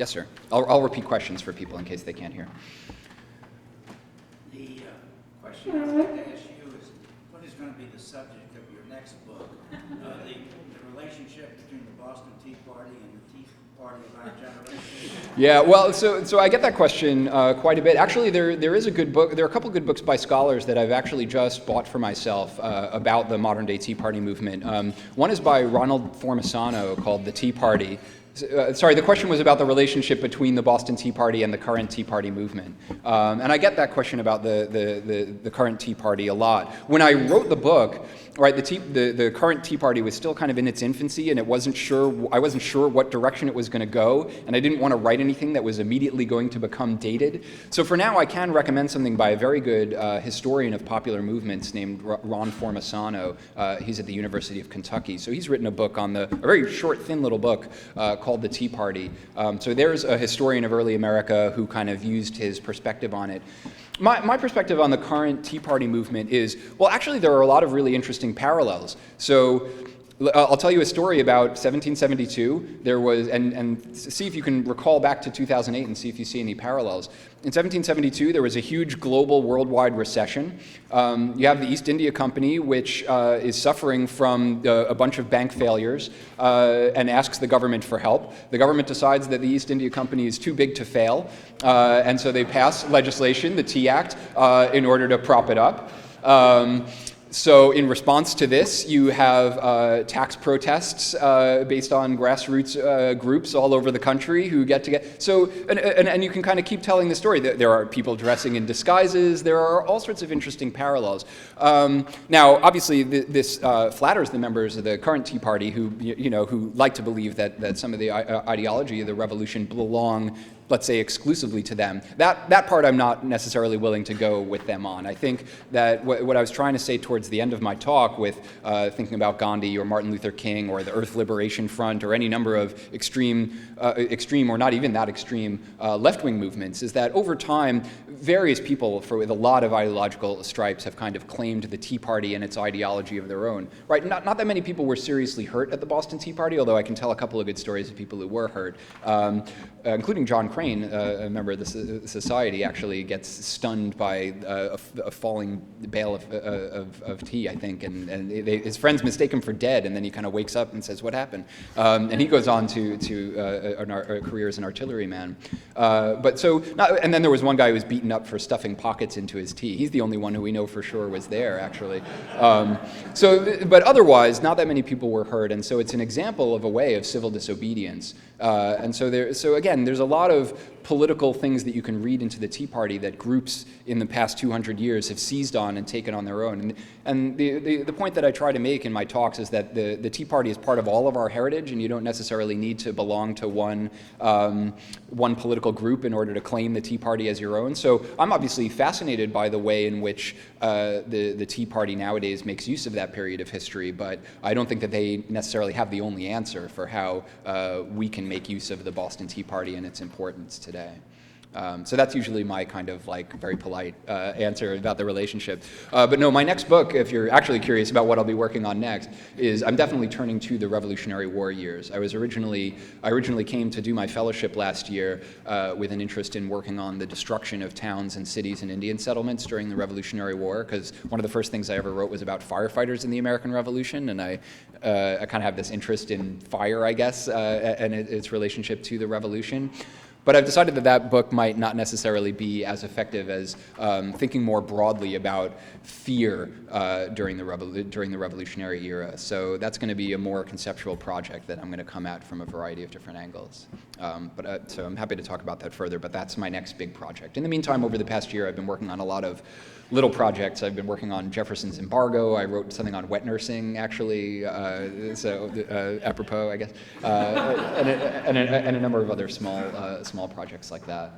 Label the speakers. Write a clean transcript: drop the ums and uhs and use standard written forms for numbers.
Speaker 1: Yes, sir. I'll repeat questions for people in case they can't hear.
Speaker 2: The question I'd like to ask you is, what is going to be the subject of your next book? The relationship between the Boston Tea Party and the Tea Party of our generation?
Speaker 1: Yeah, well, so I get that question quite a bit. Actually, there is a good book. There are a couple good books by scholars that I've actually just bought for myself about the modern day Tea Party movement. One is by Ronald Formisano called The Tea Party. Sorry, the question was about the relationship between the Boston Tea Party and the current Tea Party movement. And I get that question about the current Tea Party a lot. When I wrote the book, right, the current Tea Party was still kind of in its infancy, and I wasn't sure what direction it was going to go, and I didn't want to write anything that was immediately going to become dated. So for now, I can recommend something by a very good historian of popular movements named Ron Formisano. He's at the University of Kentucky. So he's written a book on a very short, thin little book called The Tea Party. So there's a historian of early America who kind of used his perspective on it. My perspective on the current Tea Party movement is, well, actually there are a lot of really interesting parallels. So I'll tell you a story about 1772. There was, and see if you can recall back to 2008 and see if you see any parallels. In 1772, there was a huge global worldwide recession. You have the East India Company, which is suffering from a bunch of bank failures and asks the government for help. The government decides that the East India Company is too big to fail, and so they pass legislation, the Tea Act, in order to prop it up. So in response to this, you have tax protests based on grassroots groups all over the country who get together. So, and you can kind of keep telling the story. There are people dressing in disguises. There are all sorts of interesting parallels. Now, obviously, this flatters the members of the current Tea Party who like to believe that some of the ideology of the revolution belong, let's say, exclusively to them. That part I'm not necessarily willing to go with them on. I think that what I was trying to say towards the end of my talk with thinking about Gandhi or Martin Luther King or the Earth Liberation Front or any number of extreme or not even that extreme left-wing movements is that over time, various people with a lot of ideological stripes have kind of claimed the Tea Party and its ideology of their own. Right? Not that many people were seriously hurt at the Boston Tea Party, although I can tell a couple of good stories of people who were hurt, including John Crane, a member of the society, actually gets stunned by a falling bale of tea, I think, and his friends mistake him for dead, and then he kind of wakes up and says, "What happened?" And he goes on to a career as an artilleryman. And then there was one guy who was beaten up for stuffing pockets into his tea. He's the only one who we know for sure was there, actually. But otherwise, not that many people were hurt, and so it's an example of a way of civil disobedience. So again, there's a lot of political things that you can read into the Tea Party that groups in the past 200 years have seized on and taken on their own. And the point that I try to make in my talks is that the Tea Party is part of all of our heritage, and you don't necessarily need to belong to one political group in order to claim the Tea Party as your own. So I'm obviously fascinated by the way in which the Tea Party nowadays makes use of that period of history, but I don't think that they necessarily have the only answer for how we can make use of the Boston Tea Party and its importance today. So that's usually my kind of like very polite answer about the relationship. But no, my next book, if you're actually curious about what I'll be working on next, is I'm definitely turning to the Revolutionary War years. I originally came to do my fellowship last year with an interest in working on the destruction of towns and cities and Indian settlements during the Revolutionary War, because one of the first things I ever wrote was about firefighters in the American Revolution, and I kind of have this interest in fire, I guess, and its relationship to the revolution. But I've decided that book might not necessarily be as effective as thinking more broadly about fear during the revolutionary era. So that's going to be a more conceptual project that I'm going to come at from a variety of different angles. So I'm happy to talk about that further, but that's my next big project. In the meantime, over the past year, I've been working on a lot of little projects. I've been working on Jefferson's embargo. I wrote something on wet nursing, actually, apropos, I guess, and a number of other small projects like that.